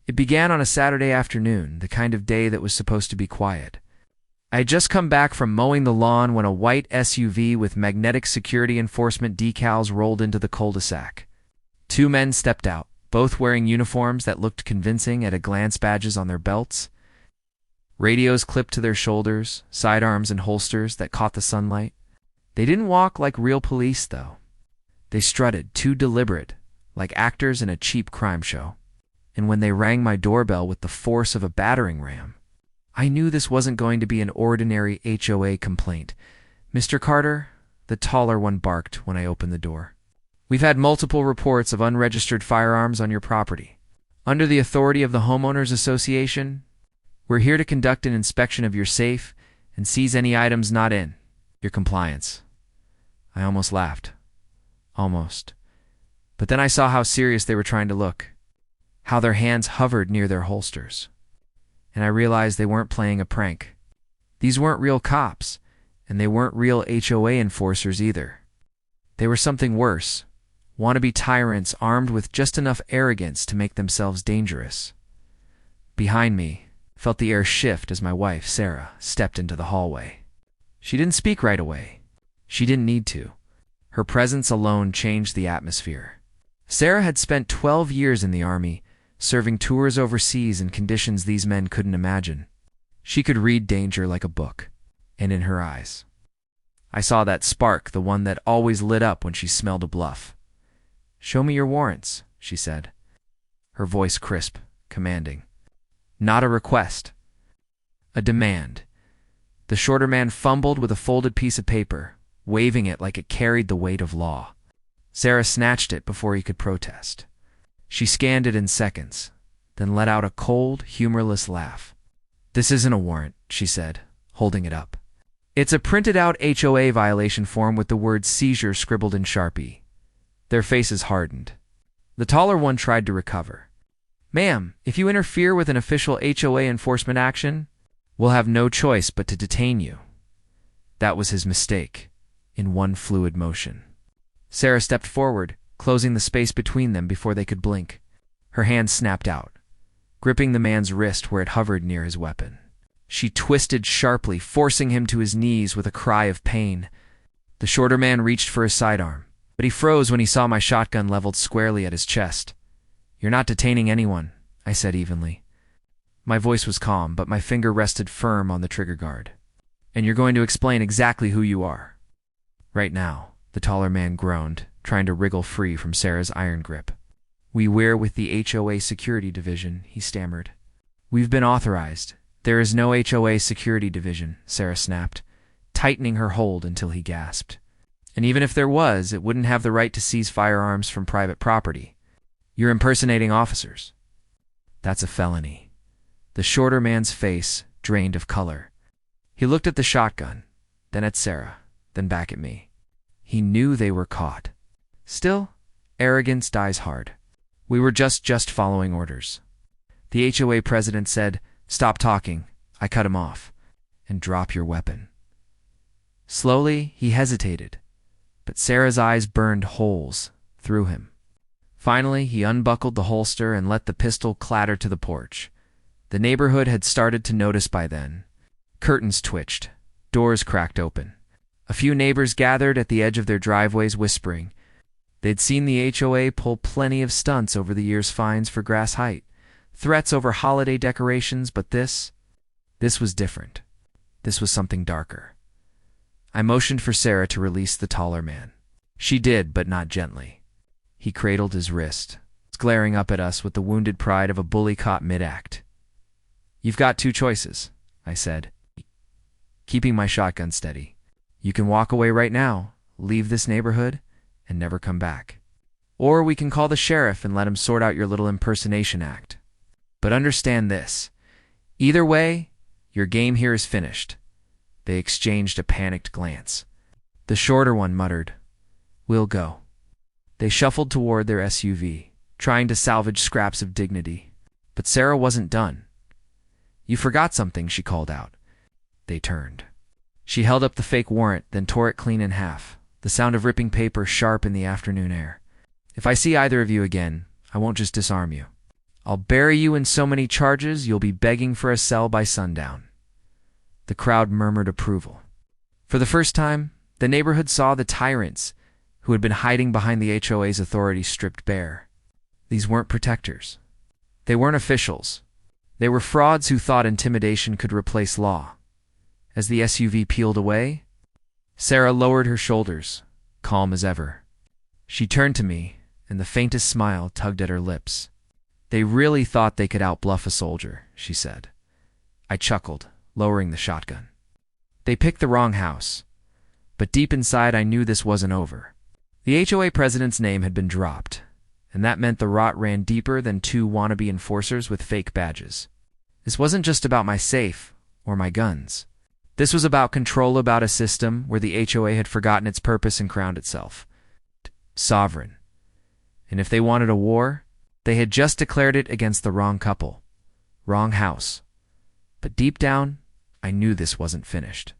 It began on a Saturday afternoon, the kind of day that was supposed to be quiet. I had just come back from mowing the lawn when a white SUV with magnetic security enforcement decals rolled into the cul-de-sac. Two men stepped out, both wearing uniforms that looked convincing at a glance, badges on their belts, radios clipped to their shoulders, sidearms and holsters that caught the sunlight. They didn't walk like real police, though. They strutted, too deliberate, like actors in a cheap crime show. And when they rang my doorbell with the force of a battering ram, I knew this wasn't going to be an ordinary HOA complaint. "Mr. Carter," the taller one barked when I opened the door. "We've had multiple reports of unregistered firearms on your property. Under the authority of the Homeowners Association, we're here to conduct an inspection of your safe and seize any items not in your compliance." I almost laughed. Almost. But then I saw how serious they were trying to look, how their hands hovered near their holsters. And I realized they weren't playing a prank. These weren't real cops, and they weren't real HOA enforcers either. They were something worse, wannabe tyrants armed with just enough arrogance to make themselves dangerous. Behind me, I felt the air shift as my wife, Sarah, stepped into the hallway. She didn't speak right away. She didn't need to. Her presence alone changed the atmosphere. Sarah had spent 12 years in the Army, serving tours overseas in conditions these men couldn't imagine. She could read danger like a book, and in her eyes, I saw that spark, the one that always lit up when she smelled a bluff. "Show me your warrants," she said, her voice crisp, commanding. Not a request, a demand. The shorter man fumbled with a folded piece of paper, waving it like it carried the weight of law. Sarah snatched it before he could protest. She scanned it in seconds, then let out a cold, humorless laugh. "This isn't a warrant," she said, holding it up. "It's a printed-out HOA violation form with the word seizure scribbled in Sharpie." Their faces hardened. The taller one tried to recover. "Ma'am, if you interfere with an official HOA enforcement action, we'll have no choice but to detain you." That was his mistake, in one fluid motion. Sarah stepped forward, closing the space between them before they could blink. Her hand snapped out, gripping the man's wrist where it hovered near his weapon. She twisted sharply, forcing him to his knees with a cry of pain. The shorter man reached for his sidearm, but he froze when he saw my shotgun leveled squarely at his chest. "You're not detaining anyone," I said evenly. My voice was calm, but my finger rested firm on the trigger guard. "And you're going to explain exactly who you are." "Right now," the taller man groaned, trying to wriggle free from Sarah's iron grip. "We're with the HOA Security Division," he stammered. "We've been authorized. There is no HOA Security Division," Sarah snapped, tightening her hold until he gasped. "And even if there was, it wouldn't have the right to seize firearms from private property. You're impersonating officers. That's a felony." The shorter man's face drained of color. He looked at the shotgun, then at Sarah, then back at me. He knew they were caught. Still, arrogance dies hard. We were just following orders. The HOA president said, "Stop talking." I cut him off. "And drop your weapon." Slowly, he hesitated, but Sarah's eyes burned holes through him. Finally, he unbuckled the holster and let the pistol clatter to the porch. The neighborhood had started to notice by then. Curtains twitched. Doors cracked open. A few neighbors gathered at the edge of their driveways whispering. They'd seen the HOA pull plenty of stunts over the year's fines for grass height, threats over holiday decorations, but this was different. This was something darker. I motioned for Sarah to release the taller man. She did, but not gently. He cradled his wrist, glaring up at us with the wounded pride of a bully caught mid-act. "You've got two choices," I said, keeping my shotgun steady. "You can walk away right now, leave this neighborhood, and never come back. Or we can call the sheriff and let him sort out your little impersonation act. But understand this. Either way, your game here is finished." They exchanged a panicked glance. The shorter one muttered, "We'll go." They shuffled toward their SUV, trying to salvage scraps of dignity. But Sarah wasn't done. "You forgot something," she called out. They turned. She held up the fake warrant, then tore it clean in half, the sound of ripping paper sharp in the afternoon air. "If I see either of you again, I won't just disarm you. I'll bury you in so many charges you'll be begging for a cell by sundown." The crowd murmured approval. For the first time, the neighborhood saw the tyrants who had been hiding behind the HOA's authority stripped bare. These weren't protectors. They weren't officials. They were frauds who thought intimidation could replace law. As the SUV peeled away, Sarah lowered her shoulders, calm as ever. She turned to me, and the faintest smile tugged at her lips. "They really thought they could outbluff a soldier," she said. I chuckled, lowering the shotgun. They picked the wrong house. But deep inside I knew this wasn't over. The HOA president's name had been dropped, and that meant the rot ran deeper than two wannabe enforcers with fake badges. This wasn't just about my safe or my guns. This was about control, about a system where the HOA had forgotten its purpose and crowned itself sovereign. And if they wanted a war, they had just declared it against the wrong couple, wrong house. But deep down, I knew this wasn't finished.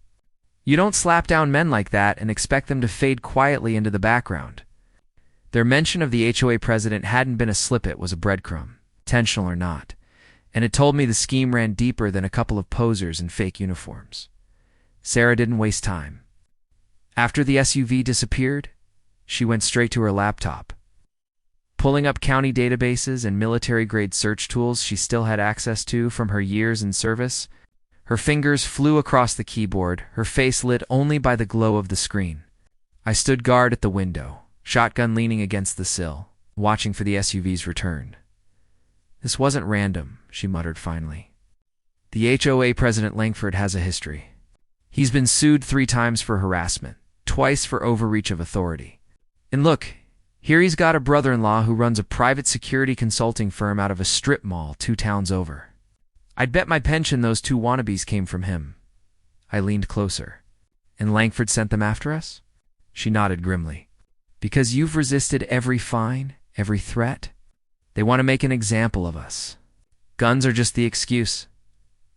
You don't slap down men like that and expect them to fade quietly into the background. Their mention of the HOA president hadn't been a slip, it was a breadcrumb, intentional or not, and it told me the scheme ran deeper than a couple of posers in fake uniforms. Sarah didn't waste time. After the SUV disappeared, she went straight to her laptop. Pulling up county databases and military-grade search tools she still had access to from her years in service, her fingers flew across the keyboard, her face lit only by the glow of the screen. I stood guard at the window, shotgun leaning against the sill, watching for the SUV's return. "This wasn't random," she muttered finally. "The HOA president Langford has a history. He's been sued 3 times for harassment, twice for overreach of authority. And look, here he's got a brother-in-law who runs a private security consulting firm out of a strip mall 2 towns over. I'd bet my pension those 2 wannabes came from him." I leaned closer. "And Langford sent them after us?" She nodded grimly. "Because you've resisted every fine, every threat. They want to make an example of us. Guns are just the excuse."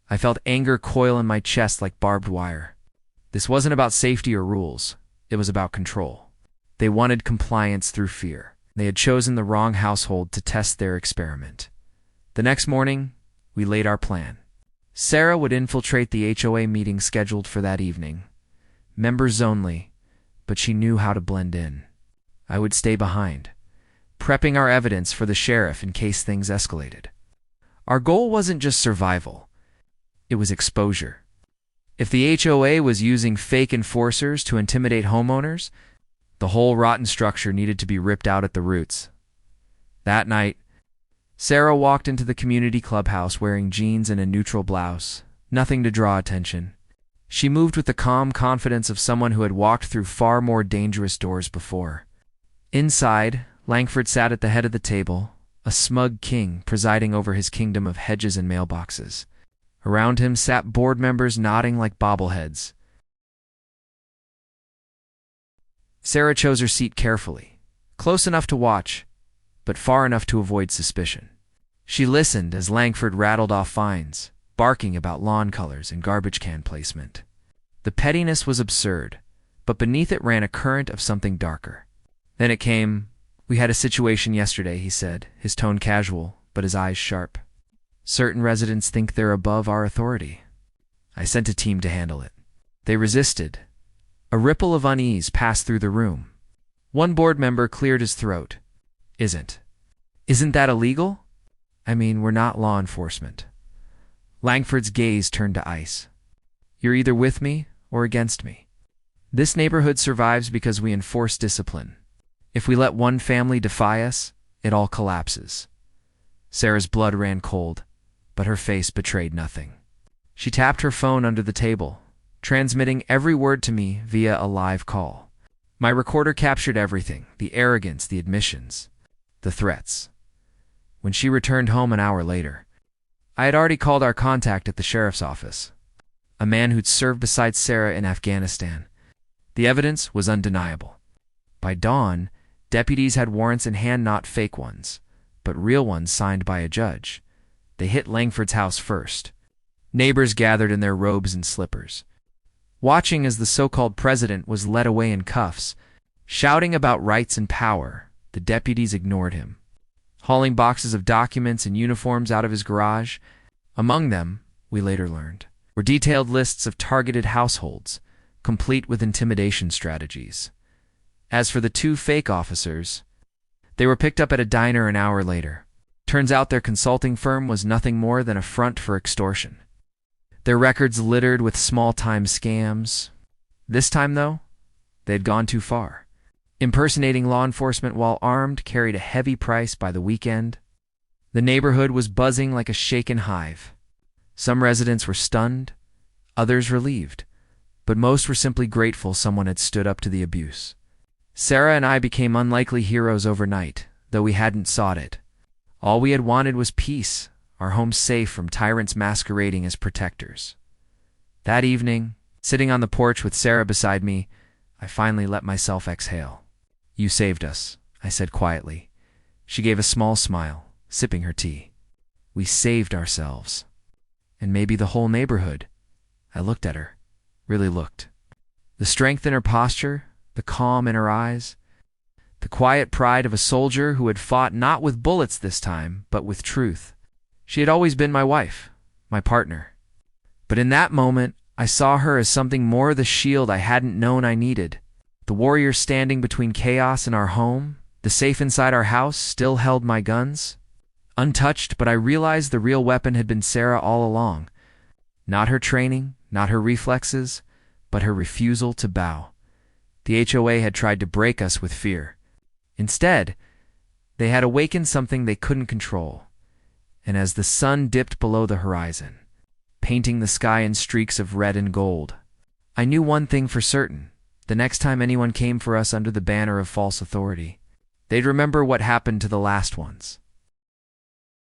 I felt anger coil in my chest like barbed wire. This wasn't about safety or rules. It was about control. They wanted compliance through fear. They had chosen the wrong household to test their experiment. The next morning, we laid our plan. Sarah would infiltrate the HOA meeting scheduled for that evening. Members only, but she knew how to blend in. I would stay behind, prepping our evidence for the sheriff in case things escalated. Our goal wasn't just survival. It was exposure. If the HOA was using fake enforcers to intimidate homeowners, the whole rotten structure needed to be ripped out at the roots. That night, Sarah walked into the community clubhouse wearing jeans and a neutral blouse, nothing to draw attention. She moved with the calm confidence of someone who had walked through far more dangerous doors before. Inside, Langford sat at the head of the table, a smug king presiding over his kingdom of hedges and mailboxes. Around him sat board members nodding like bobbleheads. Sarah chose her seat carefully, close enough to watch, but far enough to avoid suspicion. She listened as Langford rattled off fines, barking about lawn colors and garbage can placement. The pettiness was absurd, but beneath it ran a current of something darker. Then it came. "We had a situation yesterday," he said, his tone casual, but his eyes sharp. "Certain residents think they're above our authority. I sent a team to handle it. They resisted." A ripple of unease passed through the room. One board member cleared his throat. Isn't that illegal? I mean, we're not law enforcement." Langford's gaze turned to ice. "You're either with me or against me. This neighborhood survives because we enforce discipline. If we let one family defy us, it all collapses." Sarah's blood ran cold, but her face betrayed nothing. She tapped her phone under the table, transmitting every word to me via a live call. My recorder captured everything: the arrogance, the admissions, the threats. When she returned home an hour later, I had already called our contact at the sheriff's office, a man who'd served beside Sarah in Afghanistan. The evidence was undeniable. By dawn, deputies had warrants in hand, not fake ones, but real ones signed by a judge. They hit Langford's house first. Neighbors gathered in their robes and slippers, watching as the so-called president was led away in cuffs. Shouting about rights and power, the deputies ignored him. hauling boxes of documents and uniforms out of his garage. Among them, we later learned, were detailed lists of targeted households, complete with intimidation strategies. As for the two fake officers, they were picked up at a diner an hour later. Turns out their consulting firm was nothing more than a front for extortion. Their records littered with small-time scams. This time, though, they had gone too far. Impersonating law enforcement while armed carried a heavy price by the weekend. The neighborhood was buzzing like a shaken hive. Some residents were stunned, others relieved, but most were simply grateful someone had stood up to the abuse. Sarah and I became unlikely heroes overnight, though we hadn't sought it. All we had wanted was peace, our home safe from tyrants masquerading as protectors. That evening, sitting on the porch with Sarah beside me, I finally let myself exhale. "You saved us," I said quietly. She gave a small smile, sipping her tea. "We saved ourselves. And maybe the whole neighborhood." I looked at her, really looked. The strength in her posture, the calm in her eyes, the quiet pride of a soldier who had fought not with bullets this time, but with truth. She had always been my wife, my partner. But in that moment, I saw her as something more, the shield I hadn't known I needed. The warrior standing between chaos and our home, the safe inside our house, still held my guns. Untouched, but I realized the real weapon had been Sarah all along. Not her training, not her reflexes, but her refusal to bow. The HOA had tried to break us with fear. Instead, they had awakened something they couldn't control. And as the sun dipped below the horizon, painting the sky in streaks of red and gold, I knew one thing for certain. The next time anyone came for us under the banner of false authority, they'd remember what happened to the last ones.